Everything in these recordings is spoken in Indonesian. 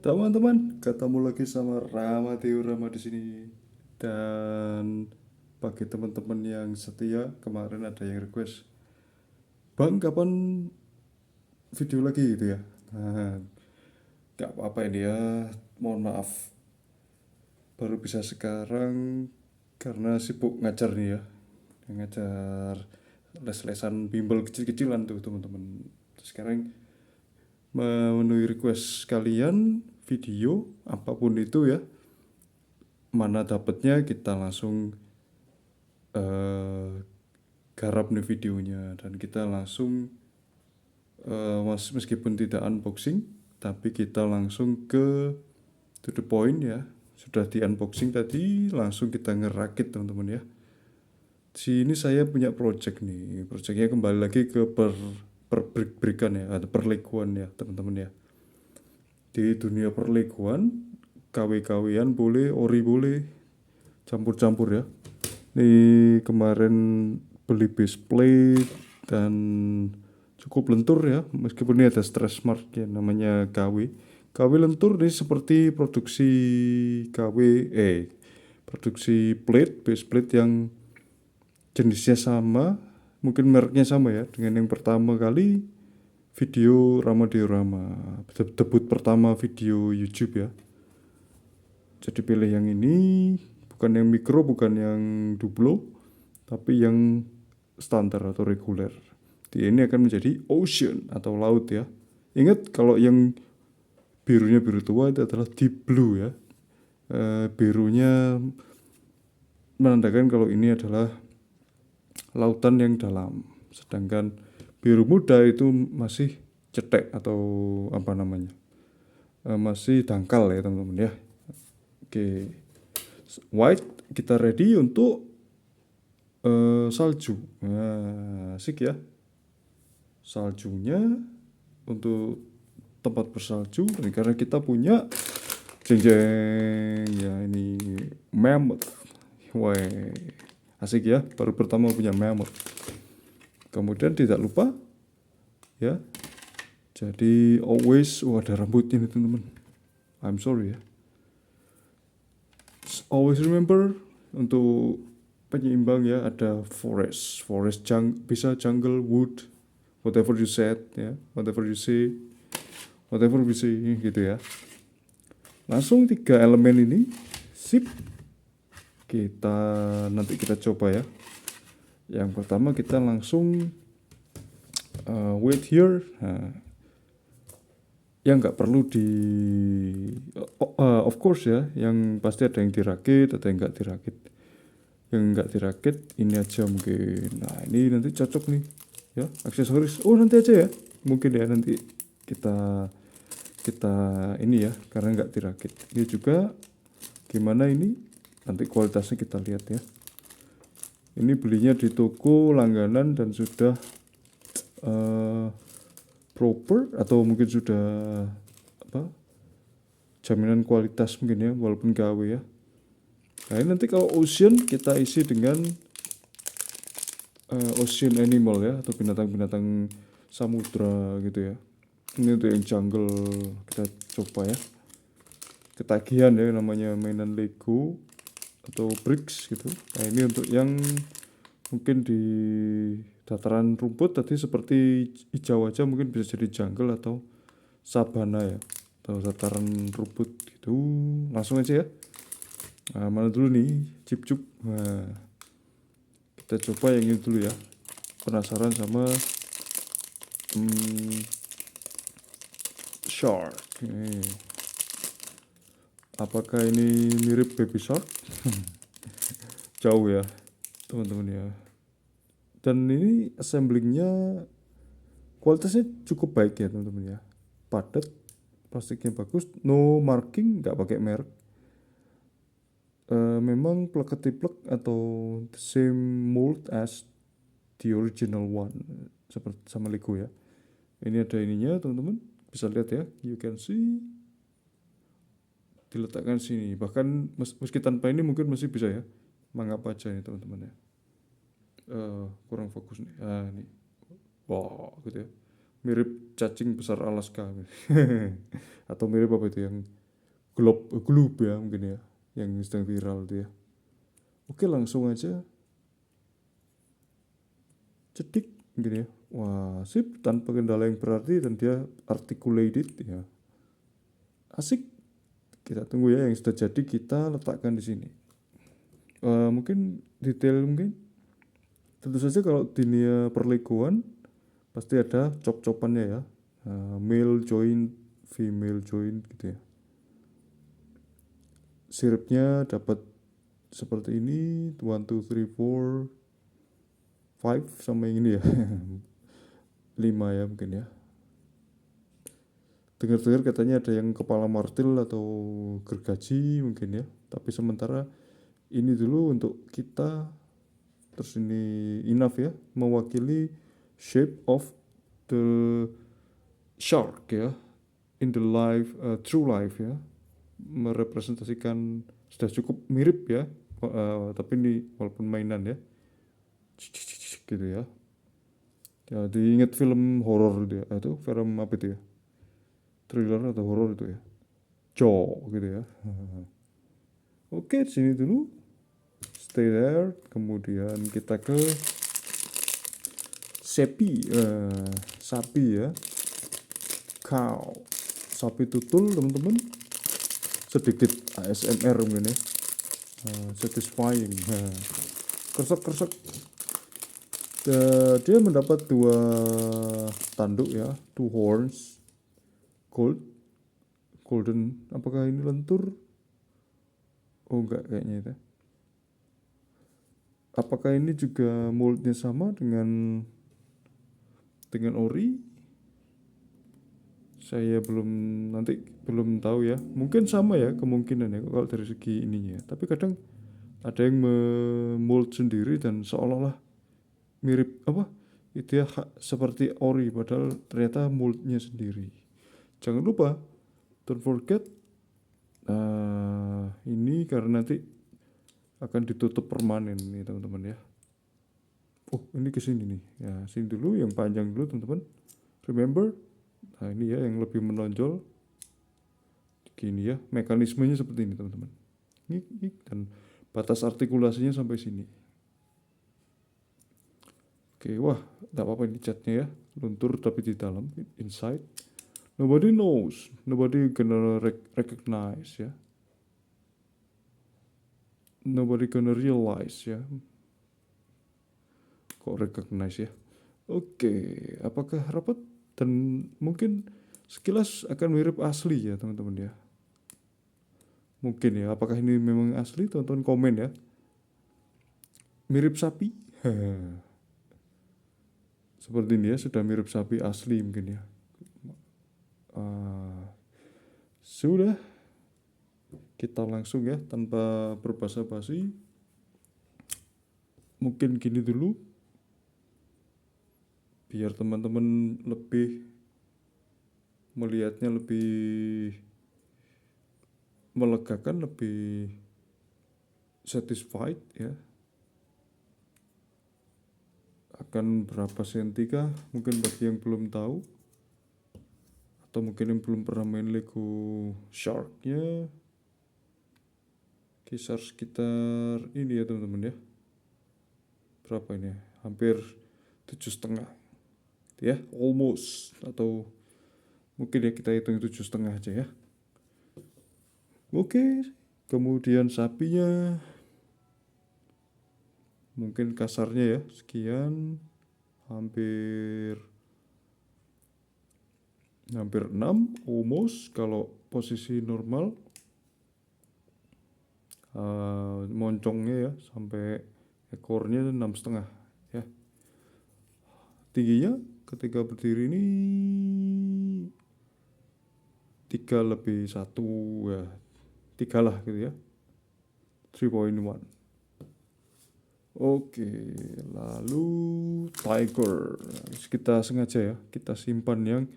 Teman-teman, ketemu lagi sama Rama Rama di sini. Dan bagi teman-teman yang setia, kemarin ada yang request, "Bang, kapan video lagi?" gitu ya. Nah, gak apa-apa ini ya. Mohon maaf, baru bisa sekarang karena sibuk ngajar nih ya. Ngajar les-lesan bimbel kecil-kecilan tuh teman-teman. Terus sekarang memenuhi request kalian video apapun itu ya, mana dapatnya kita langsung eh, garap nih videonya, dan kita langsung meskipun tidak unboxing tapi kita langsung ke to the point ya. Sudah di unboxing tadi, langsung kita ngerakit teman-teman ya. Di sini saya punya project nih. Projectnya kembali lagi ke perbrikan ya, atau perleguan ya teman-teman ya. Di dunia perleguan, KW-KW-an boleh, ori boleh, campur-campur ya. Ini kemarin beli base plate dan cukup lentur ya, meskipun ini ada stress mark ya, namanya KW. KW lentur ini seperti produksi KW, produksi plate, base plate yang jenisnya sama, mungkin mereknya sama ya, dengan yang pertama kali video Rama Diorama, debut pertama video YouTube ya. Jadi pilih yang ini, bukan yang mikro, bukan yang duplo, tapi yang standar atau reguler. Dia ini akan menjadi ocean atau laut ya. Ingat, kalau yang birunya biru tua itu adalah deep blue ya. Birunya menandakan kalau ini adalah lautan yang dalam. Sedangkan biru muda itu masih cetek atau apa namanya, masih dangkal ya teman-teman ya. Oke, white kita ready untuk salju. Nah, asik ya. Saljunya untuk tempat bersalju, karena kita punya jeng jeng ya, ini mammoth. Wah, asik ya, baru pertama punya mammoth. Kemudian tidak lupa ya, jadi always, ada rambutnya nih teman-teman, I'm sorry ya. Always remember untuk penyeimbang ya, ada forest, bisa jungle, wood, whatever you said ya, whatever you say, whatever we say gitu ya. Langsung 3 elemen ini, sip. Kita nanti kita coba ya. Yang pertama kita langsung wait here. Nah, yang nggak perlu di of course ya, yang pasti ada yang dirakit, ada yang nggak dirakit. Yang nggak dirakit ini aja mungkin. Nah, ini nanti cocok nih ya, aksesoris. Oh, nanti aja ya, mungkin ya, nanti kita kita ini ya, karena nggak dirakit. Ini juga gimana ini, nanti kualitasnya kita lihat ya. Ini belinya di toko langganan dan sudah proper, atau mungkin sudah apa, jaminan kualitas mungkin ya, walaupun KW ya. Nah, ini nanti kalau ocean kita isi dengan ocean animal ya, atau binatang-binatang samudra gitu ya. Ini untuk yang jungle kita coba ya. Ketagihan ya, namanya mainan Lego atau bricks gitu. Nah, ini untuk yang mungkin di dataran rumput tadi seperti hijau aja, mungkin bisa jadi jungle atau sabana ya, atau dataran rumput gitu. Langsung aja ya. Nah, mana dulu nih, cip-cup. Nah, kita coba yang ini dulu ya. Penasaran sama shark. Apakah ini mirip baby shark? Jauh ya teman-teman ya. Dan ini assemblingnya kualitasnya cukup baik ya teman-teman ya. Padat, plastiknya bagus, no marking, nggak pakai merek. Memang plug atau the same mold as the original one, seperti sama Lego ya. Ini ada ininya teman-teman, bisa lihat ya, you can see, diletakkan sini. Bahkan meski tanpa ini mungkin masih bisa ya, mengapa aja nih teman-teman ya. Kurang fokus nih. Nih, wow gitu ya, mirip cacing besar Alaska. atau mirip apa itu yang globe ya mungkin ya, yang sedang viral itu ya. Oke, langsung aja cedik gini ya. Wah, sip, tanpa kendala yang berarti dan dia articulated ya. Asik. Kita tunggu ya, yang sudah jadi kita letakkan di sini. Mungkin detail mungkin. Tentu saja kalau dunia perlegoan pasti ada cop-copannya ya. Male joint, female joint gitu ya. Siripnya dapat seperti ini, 1, 2, 3, 4, 5 sama yang ini ya. 5 ya mungkin ya. Dengar-dengar katanya ada yang kepala martil atau gergaji mungkin ya. Tapi sementara ini dulu untuk kita, terus ini enough ya, mewakili shape of the shark ya, in the life, true life ya, merepresentasikan sudah cukup mirip ya, tapi ini walaupun mainan ya, gitu ya. Jadi ingat film horor itu ya, itu film apa itu ya, thriller atau horor itu ya, Jaw gitu ya. Oke, sini dulu, stay there. Kemudian kita ke sapi ya, cow, sapi tutul teman-teman, sedikit ASMR mungkin ya, satisfying, kersek. Dia mendapat 2 tanduk ya, 2 horns, golden. Apakah ini lentur? Oh enggak kayaknya itu. Apakah ini juga moldnya sama dengan ori? Saya belum tahu ya. Mungkin sama ya kemungkinan ya kalau dari segi ininya. Tapi kadang ada yang memold sendiri dan seolah-olah mirip apa? Itu ya seperti ori padahal ternyata moldnya sendiri. Jangan lupa, don't forget, ini karena nanti akan ditutup permanen nih teman-teman ya. Oh ini kesini nih ya, sini dulu yang panjang dulu teman-teman, remember. Nah ini ya yang lebih menonjol gini ya, mekanismenya seperti ini teman-teman, dan batas artikulasinya sampai sini. Oke, wah tidak apa-apa ini catnya ya, luntur tapi di dalam, inside. Nobody knows, nobody gonna recognize ya, nobody gonna realize ya. Kok recognize ya? Oke, apakah rapat? Dan mungkin sekilas akan mirip asli ya teman-teman ya. Mungkin ya, apakah ini memang asli? Teman-teman komen ya. Mirip sapi? Seperti ini ya, sudah mirip sapi asli mungkin ya. Sudah, kita langsung ya, tanpa berbasa-basi. Mungkin gini dulu, biar teman-teman lebih melihatnya lebih melegakan, lebih satisfied ya. Akan berapa senti kah? Mungkin bagi yang belum tahu, atau mungkin yang belum pernah main Lego Sharknya, kisar sekitar ini ya teman-teman ya. Berapa ini? Hampir 7,5 ya, almost, atau mungkin ya kita hitung 7,5 aja ya. Oke, kemudian sapinya mungkin kasarnya ya sekian, hampir 6 almost kalau posisi normal. Moncongnya ya sampai ekornya 6,5 ya. Tingginya ketika berdiri ini 3+1 ya, 3 lah gitu ya, 3.1. Oke, lalu tiger, kita sengaja ya, kita simpan yang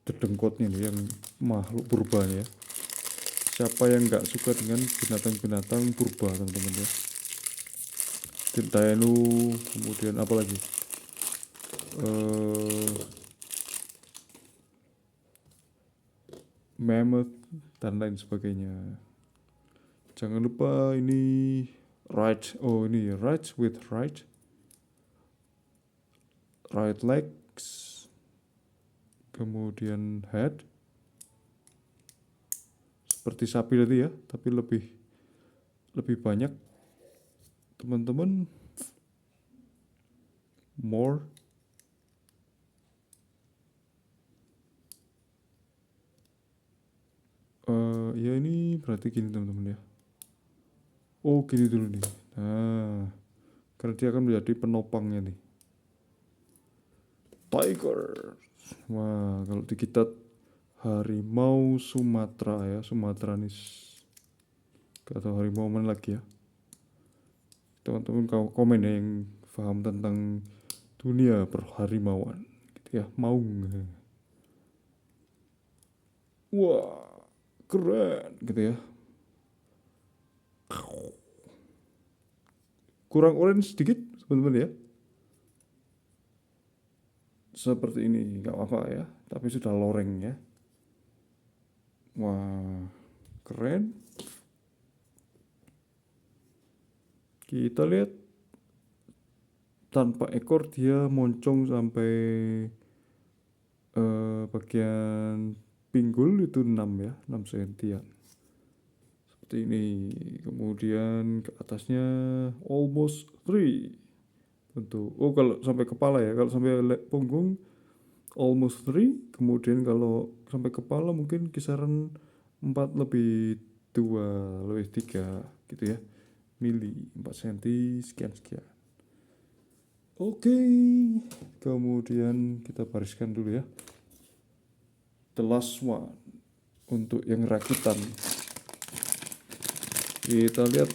dedengkotnya nih, yang makhluk purbanya ya. Siapa yang nggak suka dengan binatang-binatang purba teman-teman ya. Dentaenu, kemudian apa lagi, mammoth, dan lain sebagainya. Jangan lupa ini right, ini right with right legs, kemudian head seperti sapi tadi ya, tapi lebih banyak teman-teman. More, ya ini berarti gini teman-teman ya. Oh gini dulu nih. Nah, karena dia akan menjadi penopangnya nih. Tiger. Wah, kalau di kita harimau Sumatera ya, Sumatranis. Gak tahu harimau mana lagi ya. Teman-teman komen ya yang paham tentang dunia perharimauan gitu ya. Maung. Wah, keren gitu ya. Kurang orange sedikit teman-teman ya. Seperti ini, nggak apa-apa ya, tapi sudah loreng ya. Wah, keren. Kita lihat tanpa ekor dia moncong sampai bagian pinggul itu 6 ya, 6 sentian. Seperti ini. Kemudian ke atasnya almost 3. Tentu. Oh, kalau sampai kepala ya, kalau sampai punggung almost 3, kemudian kalau sampai kepala mungkin kisaran 4 lebih 2 lebih 3 gitu ya, mili 4 cm sekian. Oke, kemudian kita bariskan dulu ya, the last one untuk yang rakitan. Kita lihat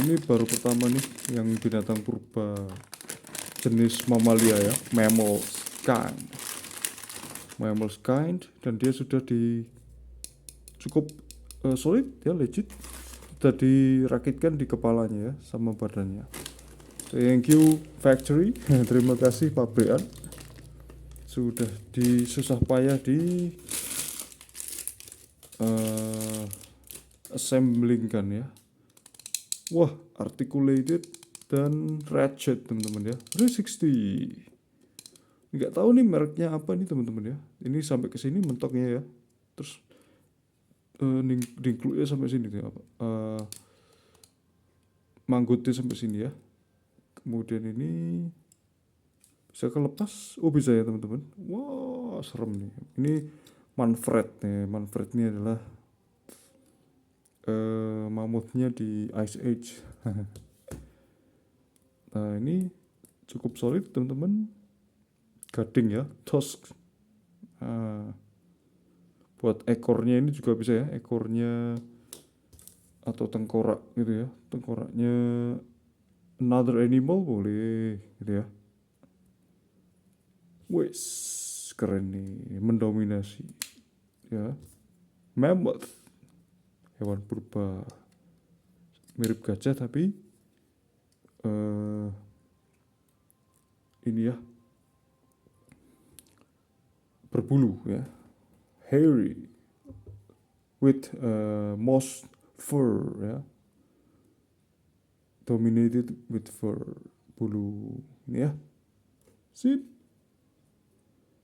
ini baru pertama nih yang binatang purba jenis mamalia ya, mammals kind, dan dia sudah cukup solid ya, legit, sudah dirakitkan di kepalanya ya sama badannya. Thank you factory. Terima kasih pabrikan sudah disusah payah di assemblingkan ya. Wah, articulated dan ratchet teman-teman ya. 360. Nggak tahu nih mereknya apa nih teman-teman ya. Ini sampai ke sini mentoknya ya. Terus dingkluknya sampai sini tuh apa? Manggutnya sampai sini ya. Kemudian ini bisa kelepas. Oh bisa ya teman-teman. Wah, serem nih. Ini Manfred nih. Manfred ini adalah mamutnya di Ice Age. Nah ini cukup solid teman-teman, gading ya, tusk. Buat ekornya ini juga bisa ya, ekornya atau tengkorak gitu ya, tengkoraknya another animal boleh gitu ya. Wes, keren nih, mendominasi ya. Mammoth, hewan purba mirip gajah tapi ini ya, berbulu ya, hairy with moss fur ya, dominated with fur, bulu ini ya, sip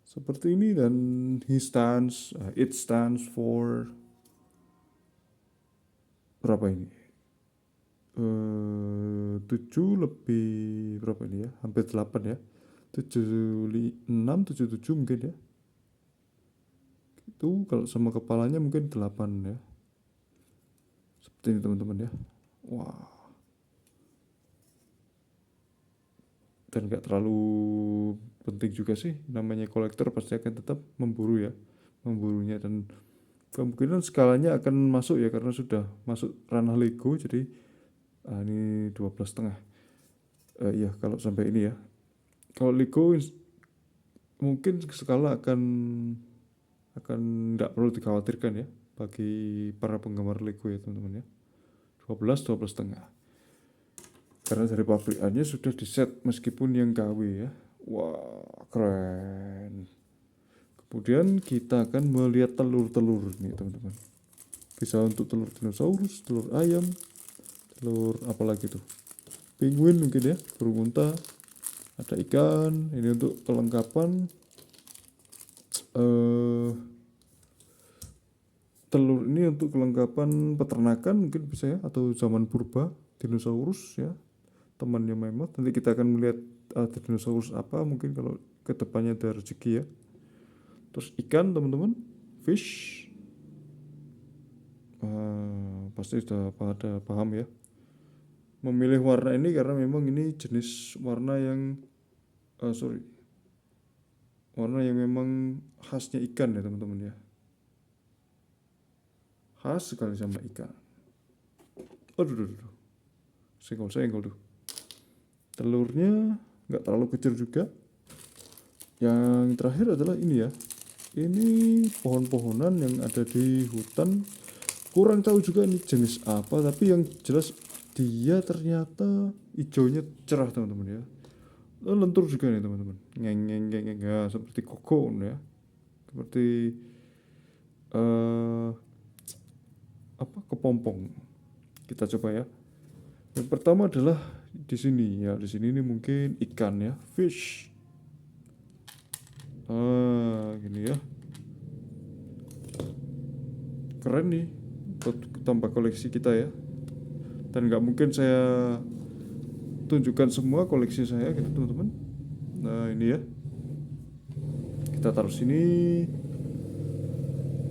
seperti ini. Dan it stands for berapa ini, 7 lebih berapa ini ya, hampir 8 ya, 6, 7, 7 mungkin ya. Itu kalau sama kepalanya mungkin 8 ya. Seperti ini teman-teman ya. Wah. Dan gak terlalu penting juga sih, namanya kolektor pasti akan tetap memburunya, dan kemungkinan skalanya akan masuk ya, karena sudah masuk ranah Lego. Jadi ini 12,5 ya kalau sampai ini ya. Kalau Lego mungkin skala akan tidak perlu dikhawatirkan ya bagi para penggemar Lego ya teman-teman ya. 12,5 karena dari pabrikannya sudah di set meskipun yang KW ya. Wah, keren. Kemudian kita akan melihat telur-telur nih teman-teman. Bisa untuk telur dinosaurus, telur ayam, telur apalagi tuh, penguin mungkin ya, burung unta, ada ikan. Ini untuk kelengkapan telur ini untuk kelengkapan peternakan mungkin bisa ya, atau zaman purba dinosaurus ya, temannya mammoth. Nanti kita akan melihat ada dinosaurus apa mungkin kalau kedepannya ada rezeki ya. Terus ikan teman-teman, fish. Pasti sudah pada paham ya. Memilih warna ini karena memang ini jenis warna yang warna yang memang khasnya ikan ya teman-teman ya. Khas sekali sama ikan. Aduh. Senggol tuh. Telurnya nggak terlalu kecil juga. Yang terakhir adalah ini ya. Ini pohon-pohonan yang ada di hutan. Kurang tahu juga ini jenis apa, tapi yang jelas dia ternyata hijaunya cerah teman-teman ya. Lentur juga nih teman-teman. Ngeng ya, seperti koko ya. Seperti kepompong. Kita coba ya. Yang pertama adalah di sini ya. Di sini ini mungkin ikan ya, fish. Gini ya. Keren nih buat tambah koleksi kita ya. Dan nggak mungkin saya tunjukkan semua koleksi saya gitu teman-teman. Nah ini ya, kita taruh sini.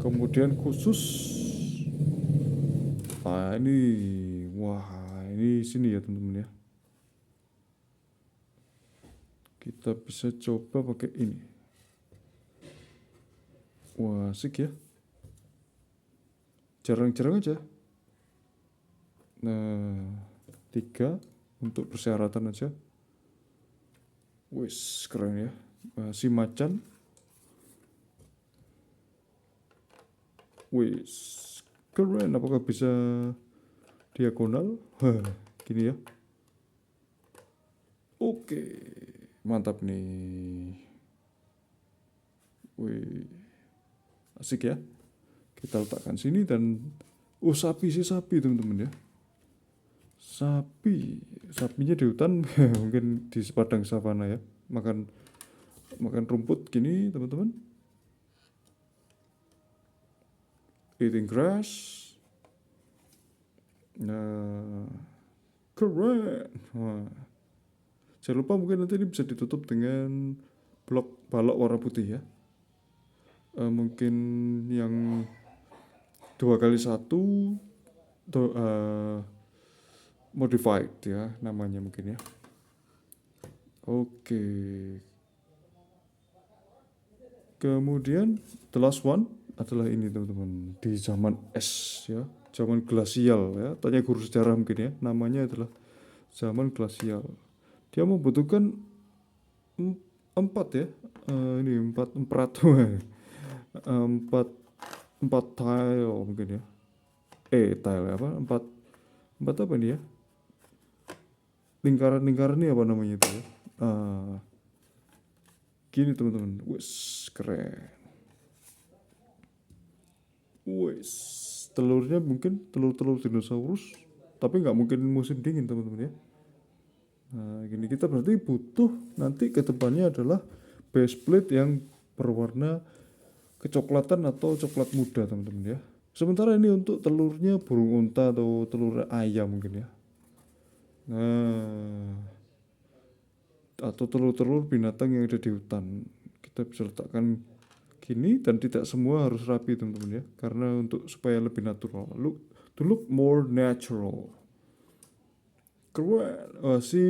Kemudian khusus ini, wah ini sini ya teman-teman ya. Kita bisa coba pakai ini. Wah asik ya, jarang-jarang aja. Nah 3 untuk persyaratan aja. Wis keren ya. Si macan. Wis keren, apakah bisa diagonal? Gini ya. Oke, mantap nih. Wih, asik ya. Kita letakkan sini dan sapi teman-teman ya. Sapinya di hutan mungkin di padang savana ya, makan rumput gini teman-teman, eating grass. Nah keren. Jangan lupa mungkin nanti ini bisa ditutup dengan blok balok warna putih ya. Mungkin yang 2x1 modified ya namanya mungkin ya. Oke. Kemudian the last one adalah ini teman-teman, di zaman es ya, zaman glasial ya. Tanya guru sejarah mungkin ya, namanya adalah zaman glasial. Dia membutuhkan 4 ya. Ini 4 tile mungkin ya. Tile apa? 4 apa ini ya? Lingkaran ini apa namanya itu ya? Gini teman-teman. Wes keren. Wes telurnya mungkin telur dinosaurus, tapi nggak mungkin musim dingin teman-teman ya. Nah gini, kita berarti butuh nanti ke depannya adalah base plate yang berwarna kecoklatan atau coklat muda teman-teman ya. Sementara ini untuk telurnya burung unta atau telur ayam mungkin ya. Nah, atau telur-telur binatang yang ada di hutan, kita bisa letakkan gini, dan tidak semua harus rapi teman-teman ya, karena untuk supaya lebih natural, to look more natural. Keren. Si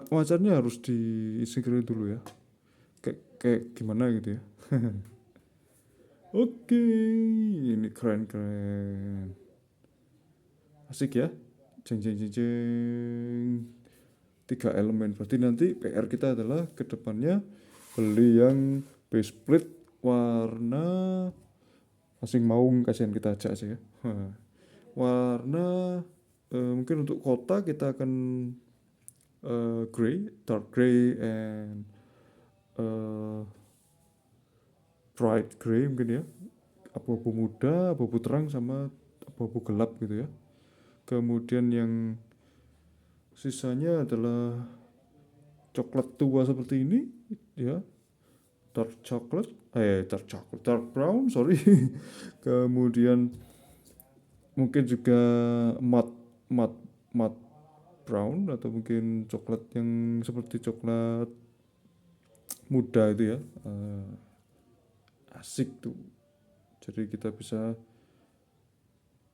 macannya harus disingkirin dulu ya, kayak gimana gitu ya. Oke, ini keren asik ya. Jeng 3 elemen. Berarti nanti PR kita adalah kedepannya beli yang base plate warna masing maung, kasihan kita aja sih ya. Warna mungkin untuk kota kita akan dark gray and bright gray mungkin ya, abu-abu muda, abu-abu terang sama abu-abu gelap gitu ya. Kemudian yang sisanya adalah coklat tua seperti ini ya, dark brown, sorry. Kemudian mungkin juga matte matte matte brown, atau mungkin coklat yang seperti coklat muda itu ya. Asik tuh, jadi kita bisa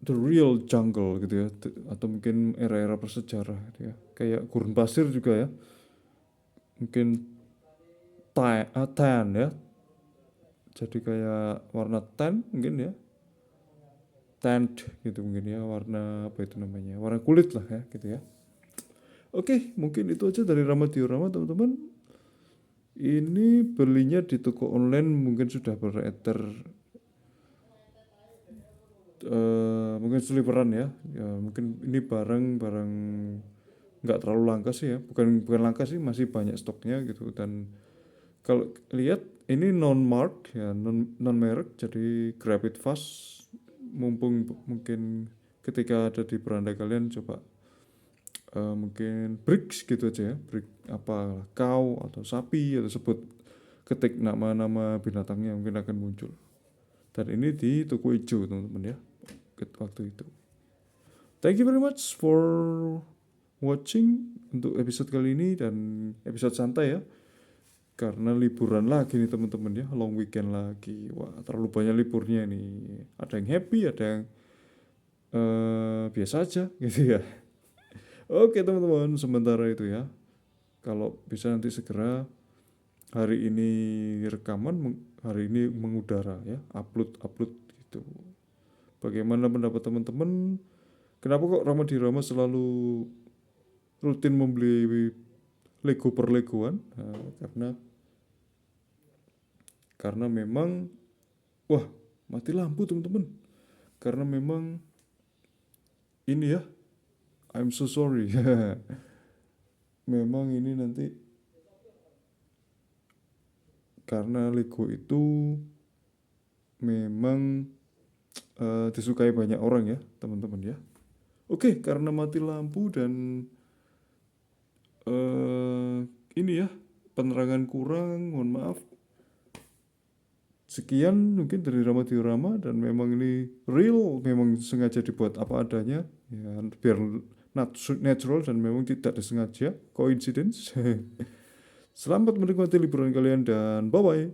the real jungle gitu ya, atau mungkin era-era prasejarah gitu ya, kayak gurun pasir juga ya, mungkin tan ya, jadi kayak warna tan mungkin ya, tanned gitu mungkin ya, warna apa itu namanya, warna kulit lah ya gitu ya. Oke, mungkin itu aja dari Rama Diorama teman-teman. Ini belinya di toko online mungkin sudah beredar, mungkin seliweran ya. Ya mungkin ini barang-barang nggak terlalu langka sih ya, bukan bukan langka sih, masih banyak stoknya gitu. Dan kalau lihat ini non mark ya, non merek, jadi grab it fast, mumpung mungkin ketika ada di beranda kalian, coba mungkin bricks gitu aja ya, brick apa cow atau sapi, atau sebut ketik nama-nama binatangnya mungkin akan muncul. Dan ini di toko hijau teman-teman ya, waktu itu. Thank you very much for watching untuk episode kali ini, dan episode santai ya, karena liburan lagi nih teman-teman ya, long weekend lagi. Wah, terlalu banyak liburnya nih, ada yang happy, ada yang biasa aja gitu ya. Oke teman-teman, sementara itu ya, kalau bisa nanti segera hari ini rekaman, hari ini mengudara ya, upload gitu. Bagaimana pendapat teman-teman? Kenapa kok Rama Dirama selalu rutin membeli Lego per Legoan? Nah, karena memang, wah, mati lampu teman-teman. Karena memang ini ya, I'm so sorry. Memang ini nanti karena Lego itu memang disukai banyak orang ya teman-teman ya. Oke, karena mati lampu dan ini ya, penerangan kurang, mohon maaf. Sekian mungkin dari Rama Diorama, dan memang ini real, memang sengaja dibuat apa adanya ya, biar natural dan memang tidak disengaja, coincidence. Selamat menikmati liburan kalian dan bye bye.